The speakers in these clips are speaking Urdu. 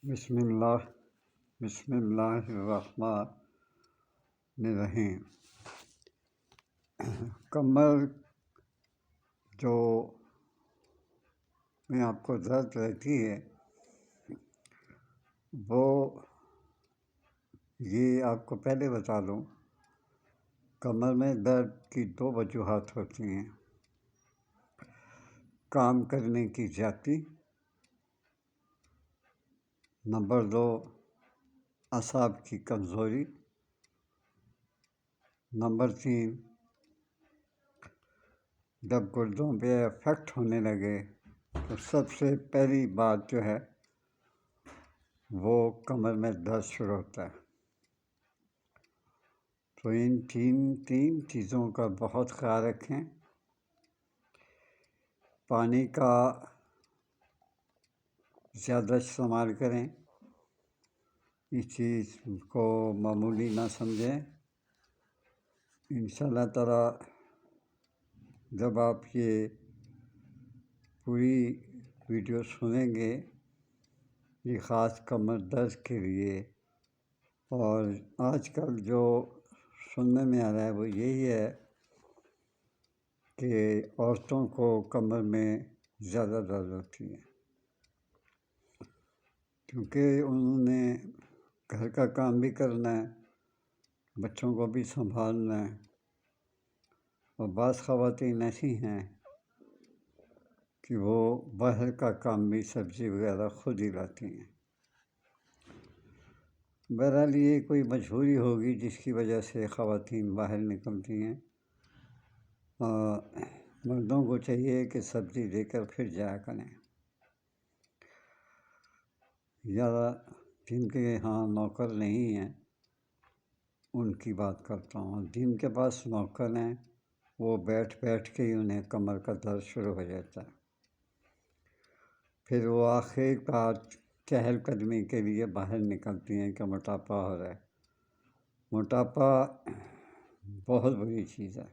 بسم اللہ بسم اللہ الرحمن الرحیم۔ کمر جو میں آپ کو درد رہتی ہے وہ یہ آپ کو پہلے بتا دوں، کمر میں درد کی دو وجوہات ہوتی ہیں: کام کرنے کی زیادتی، نمبر 2 اعصاب کی کمزوری، نمبر 3 جب گردوں پہ افیکٹ ہونے لگے تو سب سے پہلی بات جو ہے وہ کمر میں درد شروع ہوتا ہے۔ تو ان تین چیزوں کا بہت خیال رکھیں۔ پانی کا زیادہ استعمال کریں، اس چیز کو معمولی نہ سمجھیں۔ انشاءاللہ تعالیٰ جب آپ یہ پوری ویڈیو سنیں گے، یہ خاص کمر درد کے لیے، اور آج کل جو سننے میں آ رہا ہے وہ یہی ہے کہ عورتوں کو کمر میں زیادہ درد ہوتی ہے، کیونکہ انہوں نے گھر کا کام بھی کرنا ہے، بچوں کو بھی سنبھالنا ہے، اور بعض خواتین ایسی ہیں کہ وہ باہر کا کام بھی سبزی وغیرہ خود ہی لاتی ہیں۔ بہرحال یہ کوئی مجبوری ہوگی جس کی وجہ سے خواتین باہر نکلتی ہیں، اور مردوں کو چاہیے کہ سبزی لے کر پھر جایا کریں، یا جن کے یہاں نوکر نہیں ہیں ان کی بات کرتا ہوں۔ جن کے پاس نوکر ہیں وہ بیٹھ کے ہی انہیں کمر کا درد شروع ہو جاتا ہے، پھر وہ آخر کار چہل قدمی کے لیے باہر نکلتی ہیں کہ موٹاپا ہو رہا ہے۔ موٹاپا بہت بری چیز ہے۔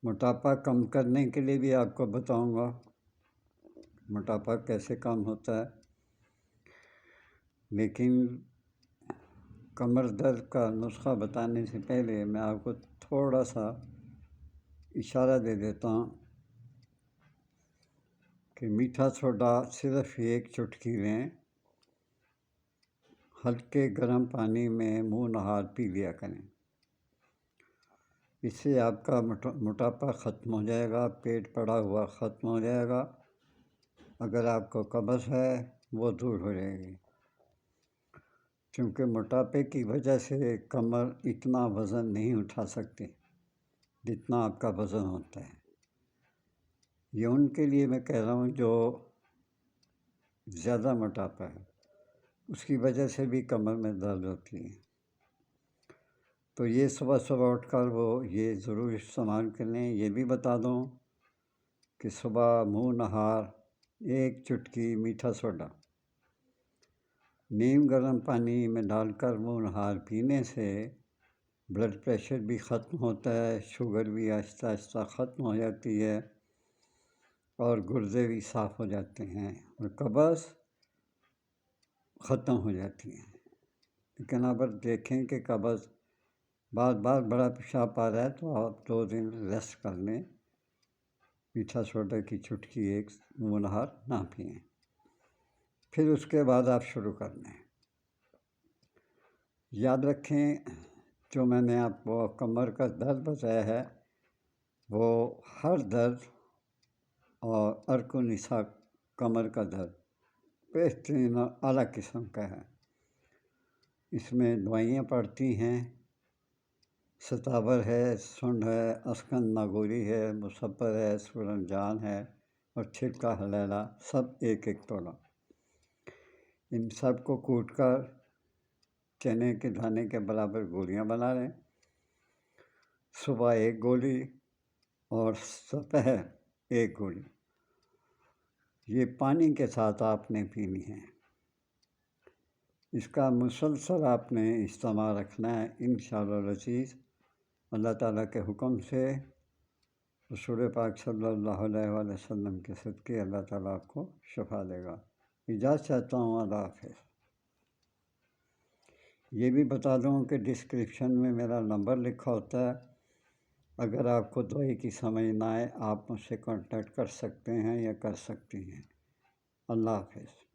موٹاپا کم کرنے کے لیے بھی آپ کو بتاؤں گا موٹاپا کیسے کم ہوتا ہے، لیکن کمر درد کا نسخہ بتانے سے پہلے میں آپ کو تھوڑا سا اشارہ دے دیتا ہوں کہ میٹھا سوڈا صرف ایک چٹکی لیں، ہلکے گرم پانی میں منہ نہار پی لیا کریں، اس سے آپ کا موٹاپا ختم ہو جائے گا، پیٹ پڑا ہوا ختم ہو جائے گا۔ اگر آپ کو قبض ہے وہ دور ہو جائے گی، کیونکہ موٹاپے کی وجہ سے کمر اتنا وزن نہیں اٹھا سکتی جتنا آپ کا وزن ہوتا ہے۔ یہ ان کے لیے میں کہہ رہا ہوں جو زیادہ موٹاپا ہے، اس کی وجہ سے بھی کمر میں درد ہوتی ہے۔ تو یہ صبح اٹھ کر وہ یہ ضرور استعمال کریں۔ یہ بھی بتا دوں کہ صبح منہ نہار ایک چٹکی میٹھا سوڈا نیم گرم پانی میں ڈال کر منہ نہار پینے سے بلڈ پریشر بھی ختم ہوتا ہے، شوگر بھی آہستہ آہستہ ختم ہو جاتی ہے، اور گردے بھی صاف ہو جاتے ہیں، اور قبض ختم ہو جاتی ہے۔ لیکن اگر دیکھیں کہ قبض بار بڑا پیشاب آ رہا ہے تو آپ 2 دن ریسٹ کر لیں، میٹھا سوڈا کی چٹکی ایک منہ نہار نہ پئیں، پھر اس کے بعد آپ شروع کر لیں۔ یاد رکھیں جو میں نے آپ کو کمر کا درد بتایا ہے وہ ہر درد اور عرق و نساء کمر کا درد بہترین اور اعلیٰ قسم کا ہے۔ اس میں دوائیاں پڑتی ہیں، ستاور ہے، سنڈ ہے، اسکند ناگوری ہے، مصبر ہے، سورنجان ہے، اور چھلکا ہلیلا، سب ایک تولا۔ ان سب کو کوٹ کر چنے کے دانے کے برابر گولیاں بنا لیں، صبح 1 گولی اور دوپہر 1 گولی، یہ پانی کے ساتھ آپ نے پینی ہے۔ اس کا مسلسل آپ نے استعمال رکھنا ہے، انشاءاللہ العزیز اللہ تعالیٰ کے حکم سے، رسول پاک صلی اللہ علیہ وسلم کے صدقے اللہ تعالیٰ آپ کو شفا دے گا۔ اجازت چاہتا ہوں، اللہ حافظ۔ یہ بھی بتا دوں کہ ڈسکرپشن میں میرا نمبر لکھا ہوتا ہے، اگر آپ کو دوائی کی سمجھ نہ آئے آپ مجھ سے کانٹیکٹ کر سکتے ہیں یا کر سکتی ہیں۔ اللہ حافظ۔